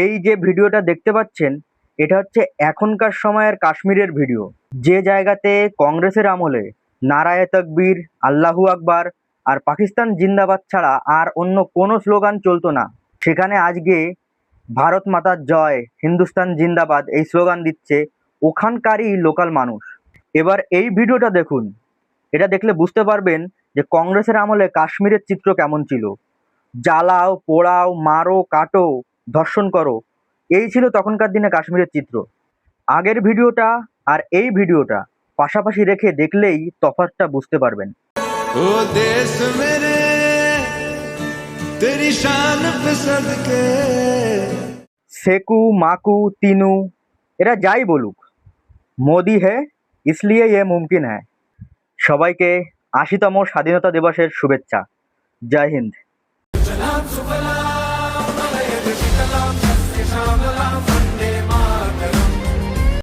এই যে ভিডিওটা দেখতে পাচ্ছেন, এটা হচ্ছে এখনকার সময়ের কাশ্মীরের ভিডিও। যে জায়গাতে কংগ্রেসের আমলে নারায়ে তকবীর, আল্লাহু আকবার আর পাকিস্তান জিন্দাবাদ ছাড়া আর অন্য কোনো স্লোগান চলতো না, সেখানে আজকে ভারত মাতার জয়, হিন্দুস্তান জিন্দাবাদ এই স্লোগান দিচ্ছে ওখানকারই লোকাল মানুষ। এবার এই ভিডিওটা দেখুন, এটা দেখলে বুঝতে পারবেন যে কংগ্রেসের আমলে কাশ্মীরের চিত্র কেমন ছিল। জ্বালাও, পোড়াও, মারো, কাটো, ধর্ষণ করো, এই ছিল তখনকার দিনে কাশ্মীরের চিত্র। আগের ভিডিওটা আর এই ভিডিওটা পাশাপাশি রেখে দেখলেই তফাৎটা বুঝতে পারবেন। ओ देश मेरे तेरी शान पे सदके। সেকু, মাকু, তিনু এরা যাই বলুক, মোদি হে ইসলিয়ে ইয়ে মুমকিন হ্যায়। সবাইকে ৮০তম স্বাধীনতা দিবসের শুভেচ্ছা। জয় হিন্দ।